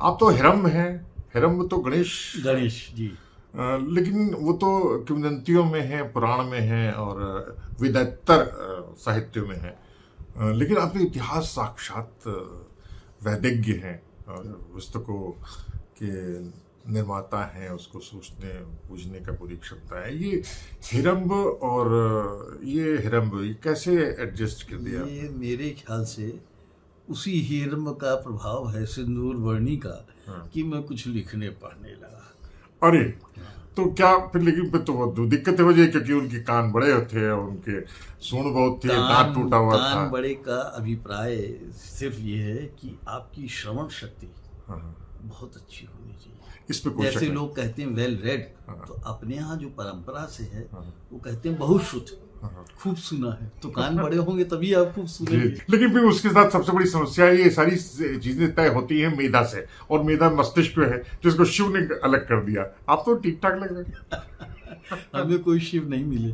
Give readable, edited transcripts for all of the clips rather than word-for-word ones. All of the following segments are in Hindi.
आप तो हिरम हैं, हिरम तो गणेश गणेश जी। लेकिन वो तो किंवदंतियों में है, पुराण में है और वेदांतर साहित्य में है। लेकिन आप तो इतिहास साक्षात वैदिज्ञ हैं और पुस्तकों के निर्माता हैं, उसको सोचने पूछने का पूरी क्षमता है। ये हिरम्ब और ये हिरम्ब ये कैसे एडजस्ट कर दिया? ये मेरे ख्याल से उसी हिरम का प्रभाव है, सिंदूर वर्णी का, कि मैं कुछ लिखने पढ़ने लगा। अरे तो क्या फिर, लेकिन फिर तो वो दिक्कतें हो जाए क्योंकि उनके कान बड़े होते हैं, उनके सूंड बहुत थी, दांत टूटा हुआ था। कान बड़े का अभिप्राय सिर्फ ये है कि आपकी श्रवण शक्ति बहुत अच्छी होनी चाहिए। इस पे कोई जैसे शक नहीं। लोग कहते हैं वेल रेड, तो अपने यहाँ जो परंपरा से है वो कहते हैं बहुत शुद्ध, खूब सुना है। तो कान बड़े होंगे तभी आप खूब सुनेंगे। लेकिन फिर उसके साथ सबसे बड़ी समस्या है, ये सारी चीजें तय होती है मेधा से, और मेधा मस्तिष्क है जिसको शिव ने अलग कर दिया। आप तो ठीक ठाक लग रहे हैं। हमें कोई शिव नहीं मिले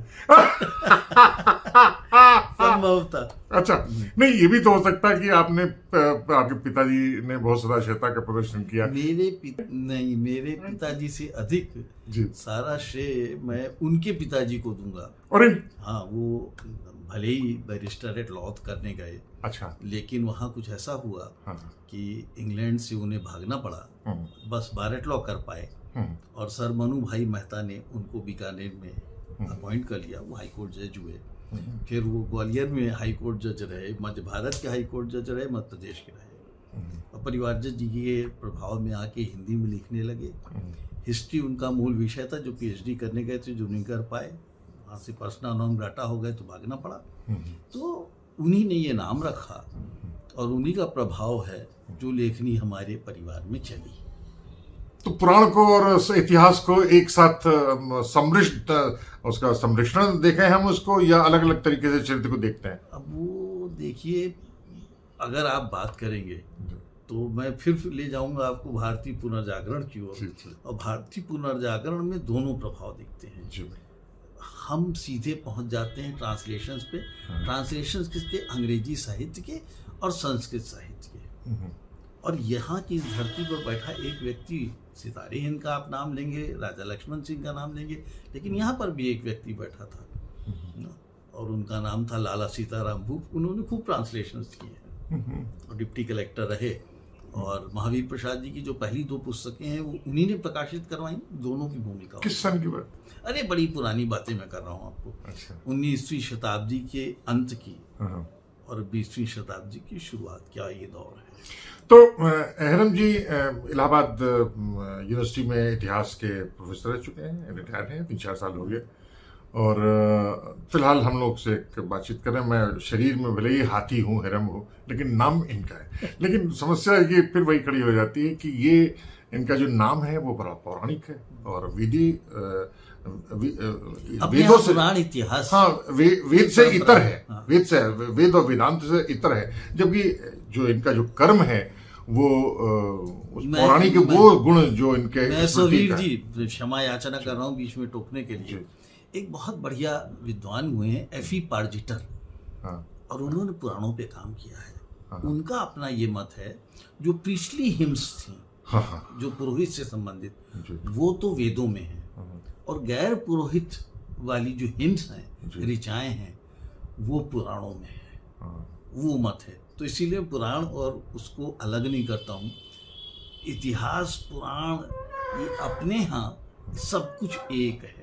संभवतः। अच्छा, नहीं ये भी तो हो सकता है कि आपने आपके पिताजी ने बहुत सदाशयता का प्रदर्शन किया। मेरे पिताजी से अधिक जी। सारा श्रेय मैं उनके पिताजी को दूंगा। अरे हाँ, वो भले ही बैरिस्टर एट लॉ करने गए, अच्छा, लेकिन वहाँ कुछ ऐसा हुआ कि इंग्लैंड से उन्हें भागना पड़ा, बस बार एट लॉ कर पाए। और सर मनु भाई मेहता ने उनको बीकानेर में अपॉइंट कर लिया, वो हाई कोर्ट जज हुए। फिर वो ग्वालियर में हाई कोर्ट जज रहे, मध्य भारत के हाई कोर्ट जज रहे, मध्य प्रदेश के रहे। और परिवार जज जी के प्रभाव में आके हिंदी में लिखने लगे। हिस्ट्री उनका मूल विषय था, जो पीएचडी करने गए थे, जो नहीं कर पाए, वहाँ से पर्सनल नॉन ग्राटा हो गए तो भागना पड़ा। तो उन्हीं ने ये नाम रखा और उन्हीं का प्रभाव है जो लेखनी हमारे परिवार में चली। तो पुराण को और इतिहास को एक साथ समृद्ध, उसका संरक्षण देखें हम उसको, या अलग अलग तरीके से चरित्र को देखते हैं? अब वो देखिए, अगर आप बात करेंगे तो मैं फिर ले जाऊंगा आपको भारतीय पुनर्जागरण की ओर। और भारतीय पुनर्जागरण में दोनों प्रभाव दिखते हैं जी। हम सीधे पहुंच जाते हैं ट्रांसलेशंस पे। ट्रांसलेशंस किसके? अंग्रेजी साहित्य के और संस्कृत साहित्य के। और यहाँ की धरती पर बैठा एक व्यक्ति, सितारे हिंद का आप नाम लेंगे, राजा लक्ष्मण सिंह का नाम लेंगे, लेकिन यहाँ पर भी एक व्यक्ति बैठा था और उनका नाम था लाला सीताराम भूप। उन्होंने खूब ट्रांसलेशंस किए हैं और डिप्टी कलेक्टर रहे। और महावीर प्रसाद जी की जो पहली 2 पुस्तकें हैं वो उन्हीं ने प्रकाशित करवाई। दोनों की भूमिका। किस सन की बात? अरे बड़ी पुरानी बातें मैं कर रहा हूँ आपको। अच्छा। 19वीं शताब्दी के अंत की और 20वीं शताब्दी की शुरुआत, क्या ये दौर है। तो अहरम जी इलाहाबाद यूनिवर्सिटी में इतिहास के प्रोफेसर रह चुके हैं, रिटायर हैं, 3-4 साल हो गए। और फिलहाल हम लोग से एक बातचीत करें। मैं शरीर में भले ही हाथी हूँ, हिरम हूँ, लेकिन नाम इनका है। लेकिन समस्या है कि फिर वही खड़ी हो जाती है कि ये इनका जो नाम है वो बड़ा पौराणिक है और वेदों से, पुराण इतिहास, हाँ, वेद से इतर है। वेद से, वेद और वेदांत से इतर है। जबकि जो इनका जो कर्म है वो उस पौराणिक के वो गुण जो इनके। मैं सवीर जी क्षमा याचना कर रहा हूँ बीच में टोकने के लिए। एक बहुत बढ़िया विद्वान हुए हैं एफी पार्जिटर, और उन्होंने पुराणों पे काम किया है। उनका अपना ये मत है, जो पिछली हिम्स थी जो पुरोहित से संबंधित, वो तो वेदों में है, और गैर पुरोहित वाली जो हिम्स हैं, ऋचाएं हैं, वो पुराणों में है। वो मत है। तो इसीलिए पुराण और उसको अलग नहीं करता हूँ। इतिहास, पुराण, ये अपने यहाँ सब कुछ एक है।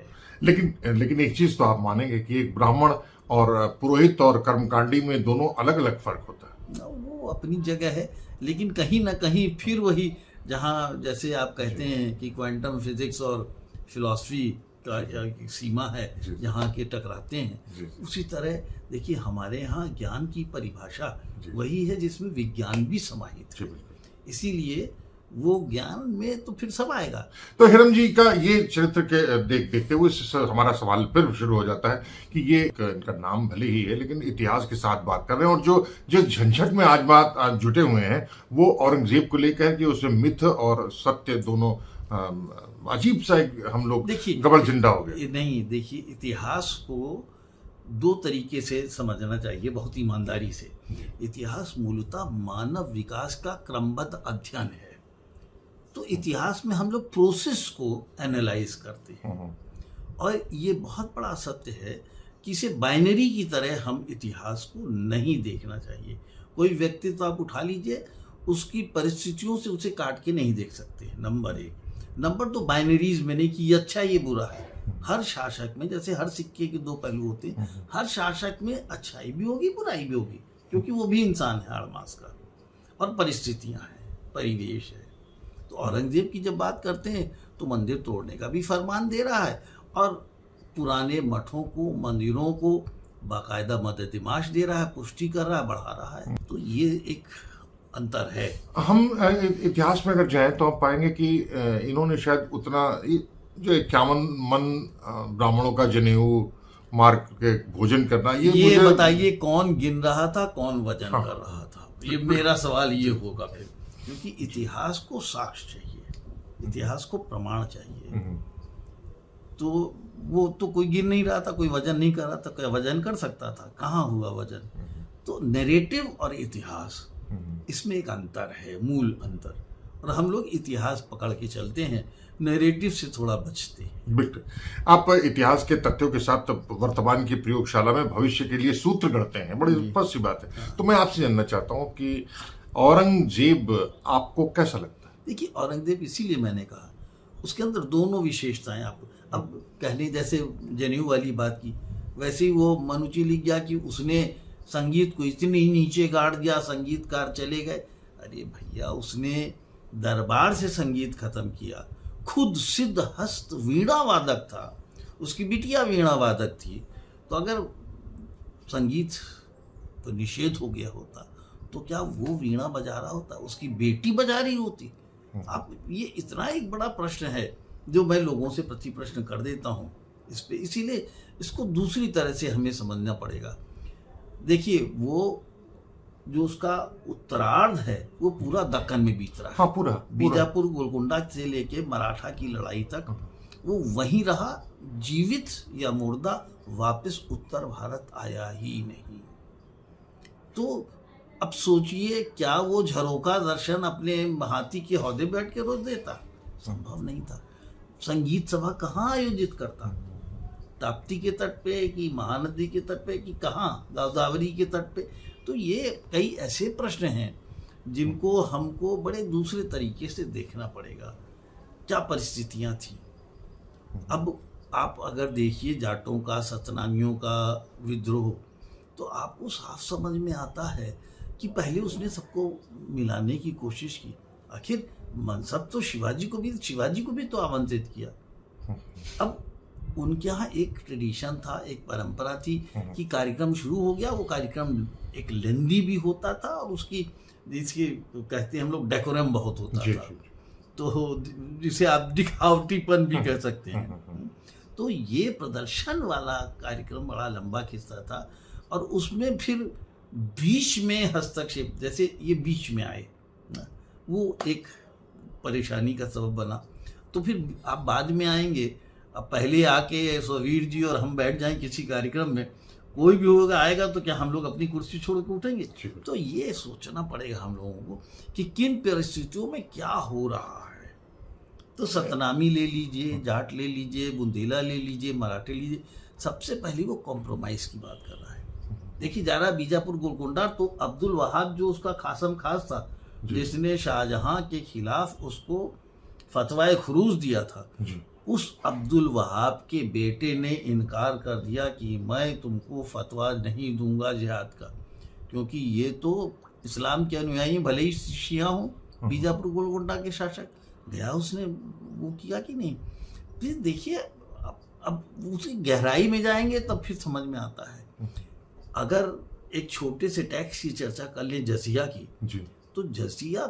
लेकिन एक चीज तो आप मानेंगे कि एक ब्राह्मण और पुरोहित और कर्मकांडी में दोनों अलग अलग फर्क होता है। वो अपनी जगह है, लेकिन कहीं ना कहीं फिर वही, जहाँ जैसे आप कहते हैं कि क्वांटम फिजिक्स और फिलॉसफी का सीमा है जहाँ के टकराते हैं, उसी तरह देखिए हमारे यहाँ ज्ञान की परिभाषा वही है जिसमें विज्ञान भी समाहित है। इसीलिए वो ज्ञान में तो फिर सब आएगा। तो हिरम जी का ये चरित्र के देखते हुए हमारा सवाल फिर शुरू हो जाता है कि ये इनका नाम भले ही है, लेकिन इतिहास के साथ बात कर रहे हैं। और जो जिस झंझट में आज जुटे हुए हैं वो औरंगजेब को लेकर कि उसमें मिथ और सत्य दोनों अजीब सा हम लोग गबल जिंदा हो गए। नहीं, देखिए इतिहास को 2 तरीके से समझना चाहिए, बहुत ईमानदारी से। इतिहास मूलतः मानव विकास का क्रमबद्ध अध्ययन है। तो इतिहास में हम लोग प्रोसेस को एनालाइज करते हैं, और ये बहुत बड़ा सत्य है कि इसे बाइनरी की तरह हम इतिहास को नहीं देखना चाहिए। कोई व्यक्तित्व आप उठा लीजिए, उसकी परिस्थितियों से उसे काट के नहीं देख सकते, नंबर एक। नंबर दो, बाइनरीज में नहीं कि ये अच्छा ये बुरा है। हर शासक में, जैसे हर सिक्के के दो पहलू होते हैं, हर शासक में अच्छाई भी होगी बुराई भी होगी, क्योंकि वो भी इंसान है हाड़ मास का, और परिस्थितियां हैं, परिवेश है। तो औरंगजेब की जब बात करते हैं तो मंदिर तोड़ने का भी फरमान दे रहा है, और पुराने मठों को, मंदिरों को बाकायदा मदद माश दे रहा है, पुष्टि कर रहा है, बढ़ा रहा है। तो ये एक अंतर है। हम इतिहास में अगर जाएं तो आप पाएंगे कि इन्होंने शायद उतना जो 51 मन ब्राह्मणों का जनेऊ मार के भोजन करना, ये बताइए कौन गिन रहा था, कौन वजन कर रहा था? ये मेरा सवाल ये होगा फिर, क्योंकि इतिहास को साक्ष्य चाहिए, इतिहास को प्रमाण चाहिए। तो वो तो कोई गिन नहीं रहा था, कोई वजन नहीं कर रहा था, कोई वजन कर सकता था, कहाँ हुआ वजन? तो नैरेटिव और इतिहास, इसमें एक अंतर है, मूल अंतर। और हम लोग इतिहास पकड़ के चलते हैं, नैरेटिव से थोड़ा बचते हैं। बिल्कुल। आप इतिहास के तथ्यों के साथ वर्तमान की प्रयोगशाला में भविष्य के लिए सूत्र गढ़ते हैं, बड़ी स्पष्ट सी बात है। तो मैं आपसे जानना चाहता हूँ कि औरंगजेब आपको कैसा लगता है? देखिए, औरंगजेब इसीलिए मैंने कहा, उसके अंदर दोनों विशेषताएं। आप अब कहने जैसे जनेऊ वाली बात की, वैसे ही वो मनुची लिख गया कि उसने संगीत को इतनी नीचे गाड़ दिया, संगीतकार चले गए। अरे भैया, उसने दरबार से संगीत खत्म किया, खुद सिद्ध हस्त वीणा वादक था, उसकी बिटिया वीणा वादक थी। तो अगर संगीत तो निषेध हो गया होता तो क्या वो वीणा बजा रहा होता? उसकी बेटी बजा रही होती? आप, ये इतना एक बड़ा प्रश्न है जो मैं लोगों से प्रति प्रश्न कर देता हूँ इस पे। इसीलिए इसको दूसरी तरह से हमें समझना पड़ेगा। देखिए, वो जो उसका उत्तरार्ध है वो पूरा दक्कन में बीत रहा है। हाँ, पूरा बीजापुर गोलकुंडा से लेके मराठा की लड़ाई तक वो वहीं रहा, जीवित या मुर्दा वापस उत्तर भारत आया ही नहीं। तो अब सोचिए, क्या वो झरोका दर्शन अपने महाती के हौदे बैठ के रोज देता? संभव नहीं था। संगीत सभा कहाँ आयोजित करता? ताप्ती के तट पे कि महानदी के तट पे कि कहाँ, गोदावरी के तट पे? तो ये कई ऐसे प्रश्न हैं जिनको हमको बड़े दूसरे तरीके से देखना पड़ेगा। क्या परिस्थितियां थी? अब आप अगर देखिए जाटों का, सतनामियों का विद्रोह, तो आपको साफ समझ में आता है कि पहले उसने सबको मिलाने की कोशिश की। आखिर मनसब तो शिवाजी को भी तो आमंत्रित किया। अब उनके यहाँ एक ट्रेडिशन था, एक परंपरा थी कि कार्यक्रम शुरू हो गया, वो कार्यक्रम एक लेंदी भी होता था, और उसकी जिसकी कहते हैं हम लोग डेकोरम बहुत होता था, तो जिसे आप दिखावटीपन भी कह सकते हैं। तो ये प्रदर्शन वाला कार्यक्रम बड़ा लंबा खिंचता था, और उसमें फिर बीच में हस्तक्षेप, जैसे ये बीच में आए, वो एक परेशानी का सबब बना। तो फिर आप बाद में आएंगे, अब पहले आके सुवीर जी और हम बैठ जाएं किसी कार्यक्रम में, कोई भी होगा आएगा तो क्या हम लोग अपनी कुर्सी छोड़ के उठेंगे? तो ये सोचना पड़ेगा हम लोगों को कि किन परिस्थितियों में क्या हो रहा है। तो सतनामी ले लीजिए, जाट ले लीजिए, बुंदेला ले लीजिए, मराठे लीजिए, सबसे पहले वो कॉम्प्रोमाइज़ की बात कर रहा है। देखिए, जा रहा बीजापुर गोलकुंडा, तो अब्दुल वहाब जो उसका खासम खास था, जिसने शाहजहां के खिलाफ उसको फतवाए खुरूज दिया था, उस अब्दुल वहाब के बेटे ने इनकार कर दिया कि मैं तुमको फतवा नहीं दूंगा जिहाद का, क्योंकि ये तो इस्लाम के अनुयायी, भले ही शिया हों। बीजापुर गोलकुंडा के शासक गया, उसने वो किया कि नहीं? फिर देखिए, अब उसी गहराई में जाएंगे तब फिर समझ में आता है। अगर एक छोटे से टैक्स की चर्चा कर ले जजिया की, तो जजिया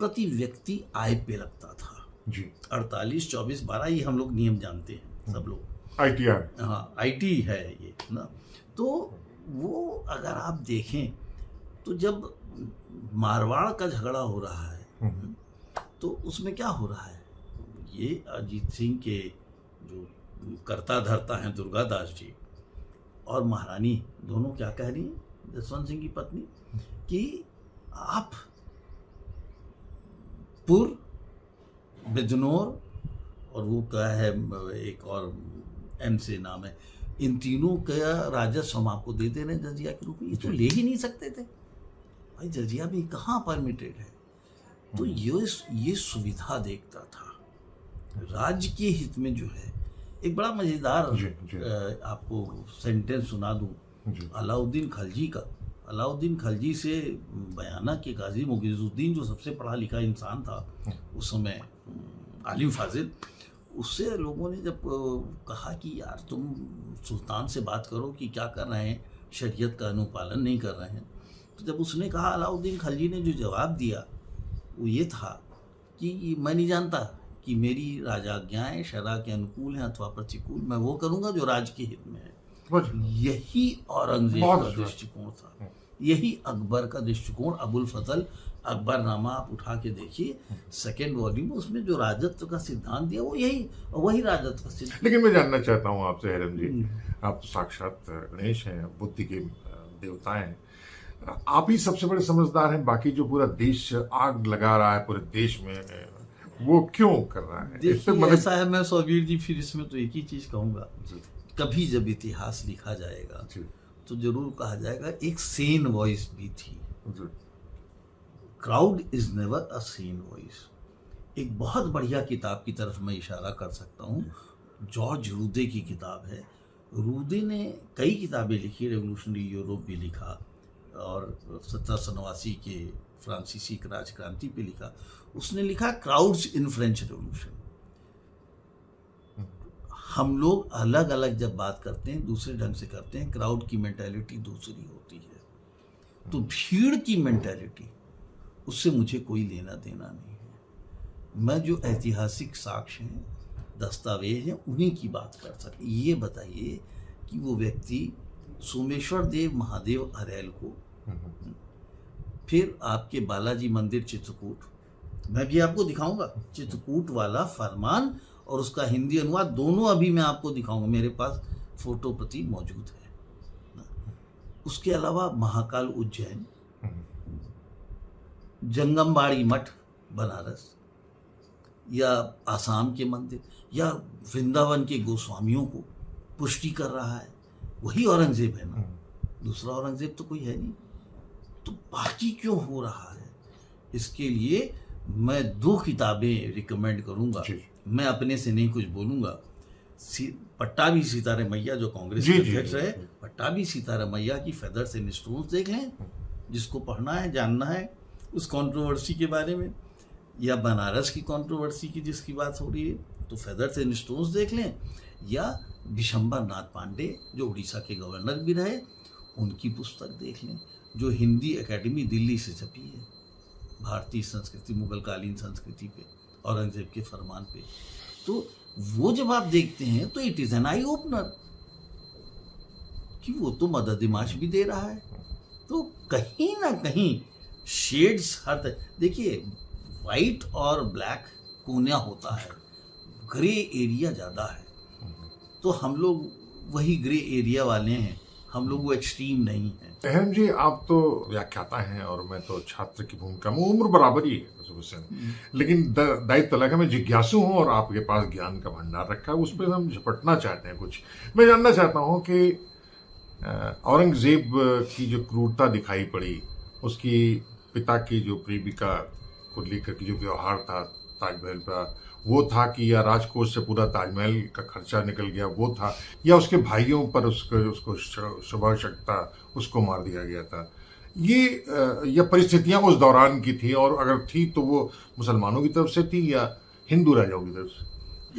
प्रति व्यक्ति आय पे लगता था जी, 48, 24, 12, ये हम लोग नियम जानते हैं सब लोग, ITR, हाँ IT है ये ना। तो वो अगर आप देखें तो जब मारवाड़ का झगड़ा हो रहा है तो उसमें क्या हो रहा है, ये अजीत सिंह के जो कर्ता धर्ता हैं दुर्गादास जी और महारानी दोनों क्या कह रही हैं, जसवंत सिंह की पत्नी, कि आप पुर बिजनौर और वो क्या है एक और एम से नाम है, इन तीनों का राजस्व हम आपको दे दे रहे हैं जजिया के रूप में। ये तो ले ही नहीं सकते थे भाई, जजिया भी कहाँ परमिटेड है। तो ये सुविधा देखता था राज्य के हित में। जो है एक बड़ा मजेदार आपको सेंटेंस सुना दूं अलाउद्दीन खलजी का। अलाउद्दीन खलजी से बयाना के गाजी मुगीजुद्दीन जो सबसे पढ़ा लिखा इंसान था उस समय, आलिम फाजिल, उससे लोगों ने जब कहा कि यार तुम सुल्तान से बात करो कि क्या कर रहे हैं, शरीयत का अनुपालन नहीं कर रहे हैं, तो जब उसने कहा, अलाउद्दीन खलजी ने जो जवाब दिया वो ये था कि मैं नहीं जानता कि मेरी राजाज्ञाएं शरअ के अनुकूल हैं अथवा प्रतिकूल, मैं वो करूँगा जो राज्य के हित में है। यही औरंगजेब का दृष्टिकोण था, यही अकबर का दृष्टिकोण। अबुल फजल अकबरनामा आप उठा के देखिए, सेकेंड वॉल्यूम, उसमें जो राजत्व का सिद्धांत दिया वो वही राजत्व का सिद्धांत। लेकिन मैं जानना चाहता हूँ आपसे हैरम जी, आप तो साक्षात गणेश हैं, बुद्धि के देवता हैं, आप ही सबसे बड़े समझदार हैं। बाकी जो पूरा देश आग लगा रहा है पूरे देश में, वो क्यों कर रहा है? देखिए ऐसा है, मैं सौबीर जी फिर इसमें तो एक ही चीज कहूंगा, कभी जब इतिहास लिखा जाएगा तो जरूर कहा जाएगा एक सेन वॉइस भी थी। Crowd is never a Sen voice. एक बहुत बढ़िया किताब की तरफ मैं इशारा कर सकता हूँ, जॉर्ज रूदे की किताब है। रूदे ने कई किताबें लिखी, रेवोल्यूशनरी यूरोप भी लिखा और 1789 के फ्रांसीसी राजक्रांति पे लिखा। उसने लिखा क्राउड्स इन फ्रेंच रेवोल्यूशन। हम लोग अलग अलग जब बात करते हैं दूसरे ढंग से करते हैं, क्राउड की मेंटालिटी दूसरी होती है। तो भीड़ की मेंटालिटी, उससे मुझे कोई लेना देना नहीं है। मैं जो ऐतिहासिक साक्ष्य हैं, दस्तावेज हैं, उन्हीं की बात कर सकते। ये बताइए कि वो व्यक्ति सोमेश्वर देव महादेव अरेल को, फिर आपके बालाजी मंदिर चित्रकूट, मैं भी आपको दिखाऊंगा चित्रकूट वाला फरमान और उसका हिंदी अनुवाद, दोनों अभी मैं आपको दिखाऊंगा, मेरे पास फोटो प्रति मौजूद है। उसके अलावा महाकाल उज्जैन, जंगमबाड़ी मठ बनारस, या आसाम के मंदिर, या वृंदावन के गोस्वामियों को पुष्टि कर रहा है, वही औरंगजेब है ना, दूसरा औरंगजेब तो कोई है नहीं। तो बाकी क्यों हो रहा है? इसके लिए मैं 2 किताबें रिकमेंड करूंगा। मैं अपने से नहीं कुछ बोलूंगा। पट्टाभी सीतारामैया जो कांग्रेस के अध्यक्ष रहे, पट्टाभी सीतारामैया की फेदर्स एंड स्टोन्स देख लें, जिसको पढ़ना है, जानना है उस कंट्रोवर्सी के बारे में, या बनारस की कंट्रोवर्सी की जिसकी बात हो रही है तो फेदर्स एंड स्टोन्स देख लें, या विशंबर नाथ पांडे जो उड़ीसा के गवर्नर भी रहे, उनकी पुस्तक देख लें जो हिंदी एकेडमी दिल्ली से छपी है, भारतीय संस्कृति, मुगलकालीन संस्कृति पे, औरंगजेब के फरमान पे। तो वो जब आप देखते हैं तो it is an eye opener कि वो तो मदद-ए-माश भी दे रहा है। तो कहीं ना कहीं शेड्स हर देखिए, वाइट और ब्लैक कोना होता है, ग्रे एरिया ज़्यादा है। तो हम लोग वही ग्रे एरिया वाले हैं, हम लोग वो एक्सट्रीम नहीं है। अहम जी, आप तो व्याख्याता हैं और मैं तो छात्र की भूमिका में, उम्र बराबर ही है उससे, लेकिन दायित्व अलग है। मैं जिज्ञासु हूँ और आपके पास ज्ञान का भंडार रखा है, उस पर हम झपटना चाहते हैं कुछ। मैं जानना चाहता हूँ कि औरंगजेब की जो क्रूरता दिखाई पड़ी, उसकी पिता की जो प्रेमिका को लेकर के जो व्यवहार था ताजमहल का, वो था कि या राजकोष से पूरा ताजमहल का खर्चा निकल गया, वो था, या उसके भाइयों पर उसको शुभ शक्ता उसको मार दिया गया था। ये परिस्थितियां उस दौरान की थी, और अगर थी तो वो मुसलमानों की तरफ से थी या हिंदू राजाओं की तरफ से?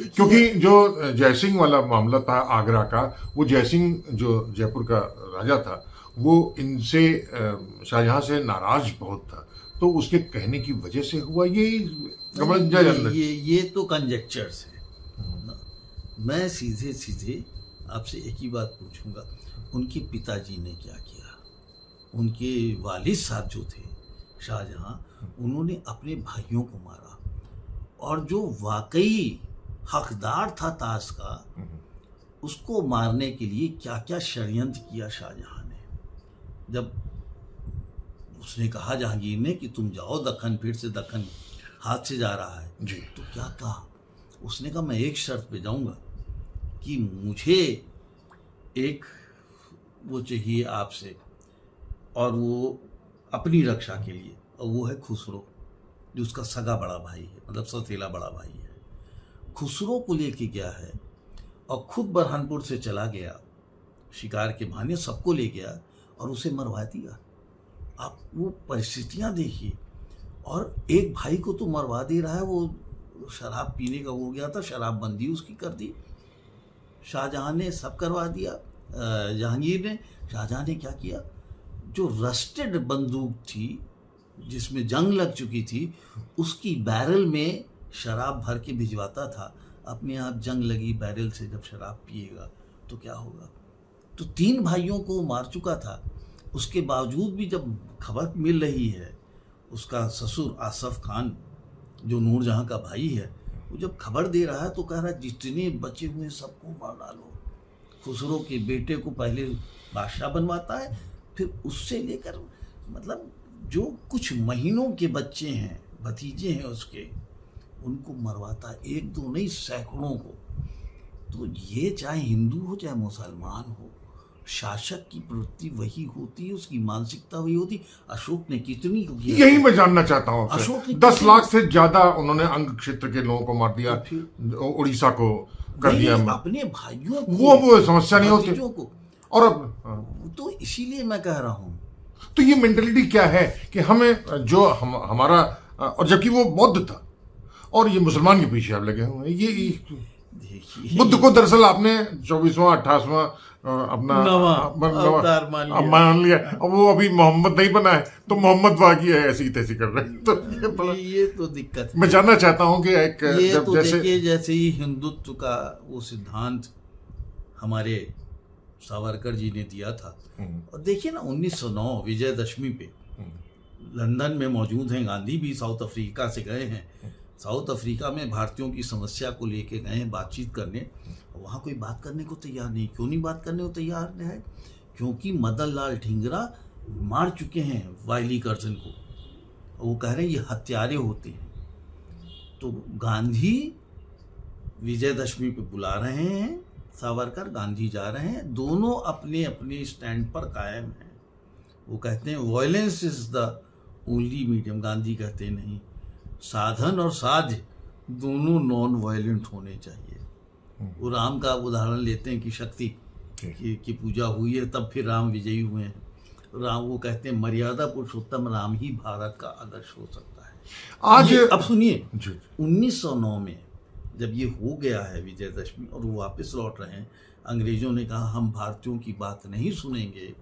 क्योंकि जो जयसिंह वाला मामला था आगरा का, वो जयसिंह जो जयपुर का राजा था, वो इनसे शाहजहां से नाराज बहुत था, तो उसके कहने की वजह से हुआ ये तो कंजेक्चर्स है। मैं सीधे सीधे आपसे एक ही बात पूछूंगा, उनके पिताजी ने क्या किया? उनके वालिद साहब जो थे शाहजहां, उन्होंने अपने भाइयों को मारा, और जो वाकई हकदार था ताज का, उसको मारने के लिए क्या क्या षड्यंत्र किया शाहजहां ने। जब उसने कहा जहांगीर ने कि तुम जाओ दक्कन, फिर से दक्कन हाथ से जा रहा है। जी। तो क्या कहा उसने? कहा मैं एक शर्त पे जाऊंगा कि मुझे एक वो चाहिए आपसे, और वो अपनी रक्षा के लिए, और वो है खुसरो, जो उसका सगा बड़ा भाई है, मतलब सौतेला बड़ा भाई है। खुसरो को लेके गया है और खुद बरहानपुर से चला गया शिकार के बहाने, सबको ले गया और उसे मरवा दिया। आप वो परिस्थितियां देखिए। और एक भाई को तो मरवा दे रहा है, वो शराब पीने का हो गया था, शराबबंदी उसकी कर दी। शाहजहां ने सब करवा दिया, जहांगीर ने। शाहजहां ने क्या किया? जो रस्टेड बंदूक थी जिसमें जंग लग चुकी थी, उसकी बैरल में शराब भर के भिजवाता था। अपने आप जंग लगी बैरल से, जब शराब पिएगा तो क्या होगा? तो 3 भाइयों को मार चुका था। उसके बावजूद भी जब खबर मिल रही है, उसका ससुर आसफ खान जो नूरजहां का भाई है, वो जब खबर दे रहा है तो कह रहा है जितने बचे हुए सबको मार डालो। खुसरो के बेटे को पहले बादशाह बनवाता है, फिर उससे लेकर मतलब जो कुछ महीनों के बच्चे हैं, भतीजे हैं उसके, उनको मरवाता है। 1-2 नहीं, सैकड़ों को। तो ये चाहे हिंदू हो चाहे मुसलमान हो, शासक की प्रवृत्ति वही होती है, उसकी मानसिकता वही होती। अशोक ने कितनी को किया? यही मैं जानना चाहता हूँ आपसे। अशोक ने 10 लाख से ज्यादा उन्होंने अंग क्षेत्र के लोगों को मार दिया, उड़ीसा को कर दिया। अपने भाइयों को, वो समस्या नहीं होती को। और अब तो इसीलिए मैं कह रहा हूँ, तो ये मेंटेलिटी क्या है कि हमें जो हमारा, और जबकि वो बौद्ध था और ये मुसलमान के पीछे आप लगे हुए हैं। ये देखिए बुद्ध को दरअसल आपने 24वां 28वां अपना अवतार मान लिया। अब वो अभी मोहम्मद नहीं बना है तो मोहम्मद बाकी है, ऐसी तैसी कर रहे हैं। तो ये तो दिक्कत है। मैं जानना चाहता हूँ कि एक ये जब तो जैसे देखिए, जैसे ही हिंदुत्व का वो सिद्धांत हमारे सावरकर जी ने दिया था, और देखिए ना 1909 विजयदशमी पे लंदन में मौजूद हैं गांधी भी, साउथ अफ्रीका से गए हैं। साउथ अफ्रीका में भारतीयों की समस्या को लेके गए हैं बातचीत करने, वहाँ कोई बात करने को तैयार नहीं। क्यों नहीं बात करने को तैयार है? क्योंकि मदन लाल ढींगरा मार चुके हैं वाइली कर्जन को, वो कह रहे हैं ये हत्यारे होते हैं। तो गांधी विजयदशमी पे बुला रहे हैं, सावरकर गांधी जा रहे हैं, दोनों अपने अपने स्टैंड पर कायम हैं। वो कहते हैं violence is the only medium. Gandhi कहते नहीं, साधन और साध्य दोनों नॉन वायलेंट होने चाहिए। वो राम का उदाहरण लेते हैं कि शक्ति की पूजा हुई है तब फिर राम विजयी हुए हैं। राम, वो कहते हैं मर्यादा पुरुषोत्तम राम ही भारत का आदर्श हो सकता है। आज अब सुनिए, 1909 में जब ये हो गया है विजयदशमी और वो वापस लौट रहे हैं, अंग्रेजों ने कहा हम भारतीयों की बात नहीं सुनेंगे,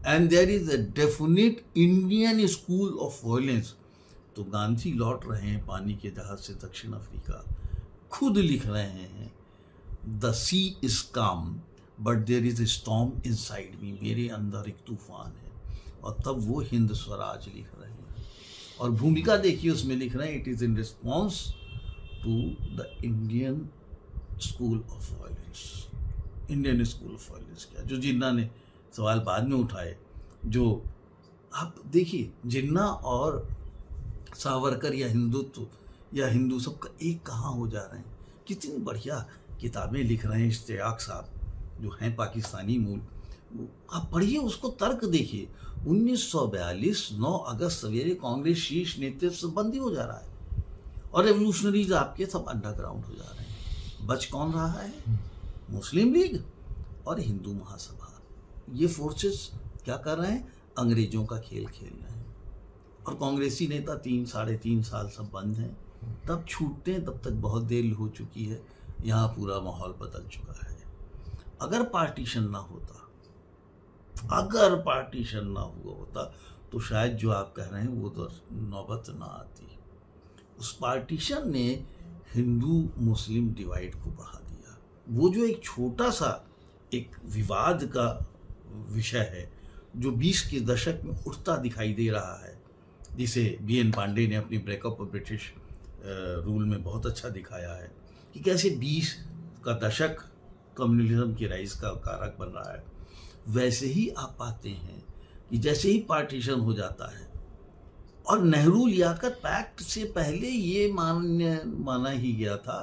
and there is a definite Indian school of violence. तो गांधी लौट रहे हैं पानी के जहाज से दक्षिण अफ्रीका, खुद लिख रहे हैं the sea is calm but there is a storm inside me, मेरे अंदर एक तूफान है। और तब वो हिंद स्वराज लिख रहे हैं, और भूमिका देखिए उसमें लिख रहे हैं it is in response to the Indian school of violence. Indian school of violence क्या, जो जिन्ना ने सवाल बाद में उठाए, जो आप देखिए जिन्ना और सावरकर या हिंदुत्व या हिंदू सबका एक कहाँ हो जा रहे हैं। कितनी बढ़िया किताबें लिख रहे हैं इश्तियाक साहब, जो हैं पाकिस्तानी मूल। आप पढ़िए, उसको तर्क देखिए। 1942 9 अगस्त सवेरे कांग्रेस शीर्ष नेतृत्व बंदी हो जा रहा है और रेवोल्यूशनरीज आपके सब अंडरग्राउंड हो जा रहे हैं। बच कौन रहा है? मुस्लिम लीग और हिंदू महासभा। ये फोर्सेस क्या कर रहे हैं? अंग्रेजों का खेल खेल रहे हैं। और कांग्रेसी नेता 3-3.5 साल सब बंद हैं। तब छूटते हैं, तब तक बहुत देर हो चुकी है। यहाँ पूरा माहौल बदल चुका है। अगर पार्टीशन ना होता, अगर पार्टीशन ना हुआ होता तो शायद जो आप कह रहे हैं वो तो नौबत ना आती। उस पार्टीशन ने हिंदू मुस्लिम डिवाइड को बढ़ा दिया। वो जो एक छोटा सा एक विवाद का विषय है जो 20 के दशक में उठता दिखाई दे रहा है, जिसे BN पांडे ने अपनी ब्रेकअप ऑफ ब्रिटिश रूल में बहुत अच्छा दिखाया है कि कैसे 20 का दशक कम्युनलिज्म की राइज का कारक बन रहा है। वैसे ही आप पाते हैं कि जैसे ही पार्टीशन हो जाता है और नेहरू लियाकत पैक्ट से पहले ये माना ही गया था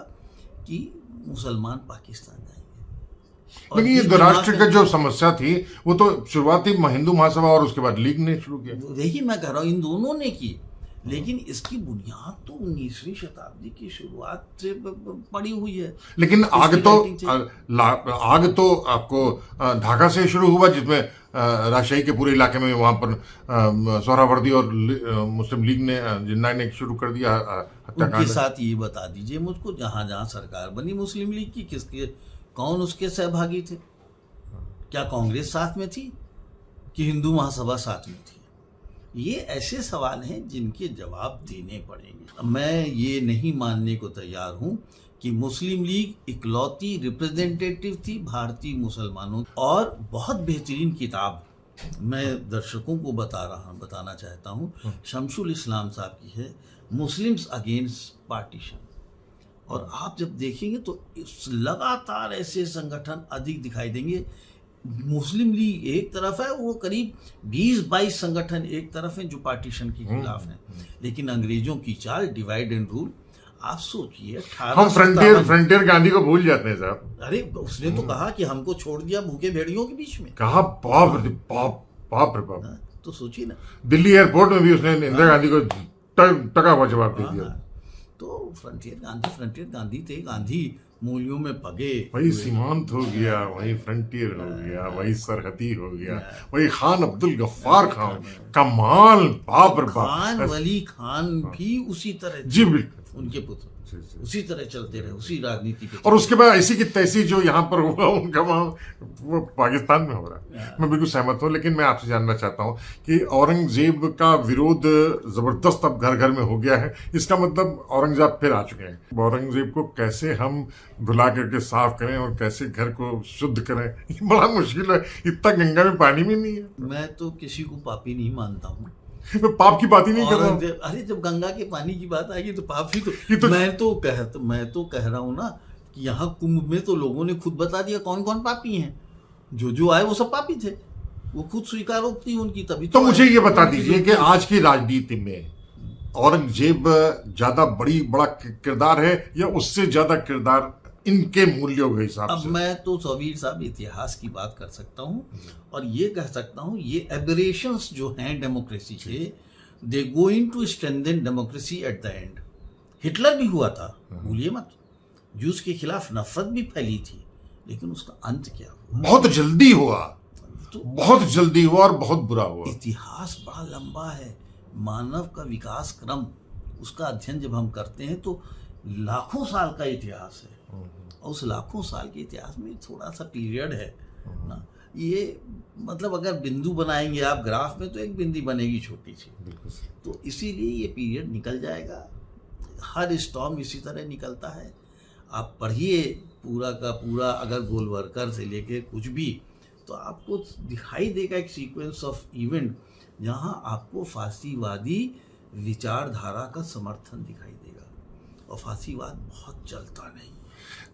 कि मुसलमान पाकिस्तान जाएंगे। और लेकिन ये राष्ट्र का जो समस्या थी वो तो शुरुआती हिंदू महासभा और उसके बाद लीग ने शुरू किया। वही मैं कह रहा हूँ, इन दोनों ने की, लेकिन इसकी बुनियाद तो 19वीं शताब्दी की शुरुआत से पड़ी हुई है। लेकिन आग तो आपको ढाका से शुरू हुआ, जिसमें राजशाही के पूरे इलाके में वहां पर सोहरावर्दी और मुस्लिम लीग ने जिन्ना ने शुरू कर दिया हत्याकांड। उनके साथ ये बता दीजिए मुझको, जहां जहां सरकार बनी मुस्लिम लीग की, किसके कौन उसके सहभागी थे? क्या कांग्रेस साथ में थी कि हिंदू महासभा साथ में थी? ये ऐसे सवाल हैं जिनके जवाब देने पड़ेंगे। मैं ये नहीं मानने को तैयार हूं कि मुस्लिम लीग इकलौती रिप्रेजेंटेटिव थी भारतीय मुसलमानों। और बहुत बेहतरीन किताब मैं दर्शकों को बताना चाहता हूं, शमसुल इस्लाम साहब की है, मुस्लिम्स अगेंस्ट पार्टीशन। और आप जब देखेंगे तो लगातार ऐसे संगठन अधिक दिखाई देंगे। मुस्लिम लीग एक तरफ है, वो करीब 20-22 संगठन एक तरफ हैं जो पार्टीशन के खिलाफ हैं। लेकिन अंग्रेजों की चाल डिवाइड एंड रूल, आप सोचिए हम फ्रंटियर गांधी को भूल जाते हैं साहब। अरे उसने तो कहा कि हमको छोड़ दिया भूखे भेड़ियों के बीच में। कहा बाप रे बाप। तो सोचिए ना, दिल्ली एयरपोर्ट में भी उसने इंदिरा गांधी को टका हुआ जवाब दे दिया। तो फ्रंटियर गांधी थे, गांधी मूल्यों में पगे। वही सीमांत हो गया, वही फ्रंटियर हो गया, वही सरहदी हो गया, वही खान अब्दुल गफ्फार खान, कमाल, बाप रे बाप। खान वली खान भी उसी तरह, जी बिल्कुल, उनके पुत्र उसी तरह चलते रहे, उसी राजनीति पे। और उसके बाद ऐसी की तैसी जो यहाँ पर हुआ उनका वहाँ वो पाकिस्तान में हो रहा है। मैं बिल्कुल सहमत हूँ। लेकिन मैं आपसे जानना चाहता हूँ कि औरंगजेब का विरोध जबरदस्त अब घर घर में हो गया है। इसका मतलब औरंगजेब फिर आ चुके हैं। औरंगजेब को कैसे हम धुला करके साफ करें और कैसे घर को शुद्ध करें, ये बड़ा मुश्किल है। इतना गंगा में पानी भी नहीं है। मैं तो किसी को पापी नहीं मानता हूँ, मैं पाप की बात ही नहीं कर रहा हूँ। अरे जब गंगा के पानी की बात आएगी तो पाप ही तो मैं तो कह रहा हूँ ना कि यहाँ कुंभ में तो लोगों ने खुद बता दिया कौन कौन पापी हैं। जो आए वो सब पापी थे, वो खुद स्वीकारोक्ति उनकी। तभी तो मुझे ये बता दीजिए कि आज की राजनीति में औरंगजेब ज्यादा बड़ा किरदार है या उससे ज्यादा किरदार इनके मूल्यों के हिसाब से? अब मैं तो सवीर साहब इतिहास की बात कर सकता हूँ और ये कह सकता हूँ, ये एबरेशंस जो हैं डेमोक्रेसी के, they going to strengthen democracy at the end. Hitler भी हुआ था, भूलिए मत। जूस के खिलाफ नफरत भी फैली थी, लेकिन उसका अंत क्या हुआ? बहुत जल्दी हुआ, तो बहुत जल्दी हुआ और बहुत बुरा हुआ। इतिहास बड़ा लंबा है, मानव का विकास क्रम, उसका अध्ययन जब हम करते हैं तो लाखों साल का इतिहास है। और उस लाखों साल के इतिहास में थोड़ा सा पीरियड है ना, ये मतलब अगर बिंदु बनाएंगे आप ग्राफ में तो एक बिंदी बनेगी छोटी सी। तो इसीलिए ये पीरियड निकल जाएगा। हर स्टॉर्म इसी तरह निकलता है। आप पढ़िए पूरा का पूरा, अगर गोलवरकर से लेके कुछ भी, तो आपको दिखाई देगा एक सीक्वेंस ऑफ इवेंट जहाँ आपको फांसीवादी विचारधारा का समर्थन दिखाई देगा। और फांसीवाद बहुत चलता नहीं।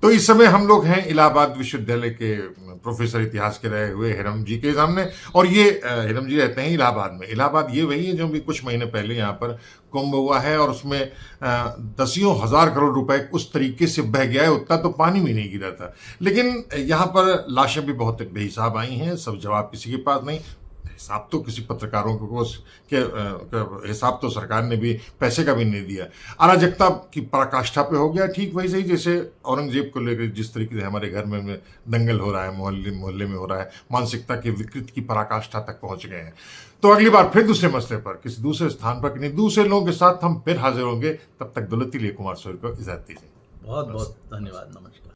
तो इस समय हम लोग हैं इलाहाबाद विश्वविद्यालय के प्रोफेसर इतिहास के रहे हुए हिरम जी के सामने, और ये हिरम जी रहते हैं इलाहाबाद में। इलाहाबाद ये वही है जो भी कुछ महीने पहले यहाँ पर कुंभ हुआ है और उसमें दसियों हजार करोड़ रुपए उस तरीके से बह गया है, उतना तो पानी में नहीं गिरा था। लेकिन यहाँ पर लाशें भी बहुत बेहिसाब आई हैं, सब जवाब किसी के पास नहीं। हिसाब तो किसी पत्रकारों को हिसाब तो सरकार ने भी पैसे का भी नहीं दिया। अराजकता की पराकाष्ठा पे हो गया। ठीक वही सही जैसे औरंगजेब को लेकर जिस तरीके से हमारे घर में दंगल हो रहा है, मोहल्ले में हो रहा है, मानसिकता के विकृत की पराकाष्ठा तक पहुंच गए हैं। तो अगली बार फिर दूसरे मसले पर, किसी दूसरे स्थान पर, किसी दूसरे लोगों के साथ हम फिर हाजिर होंगे। तब तक दौलती कुमार सोहेल को इजाजत दीजिए। बहुत बहुत धन्यवाद, नमस्कार।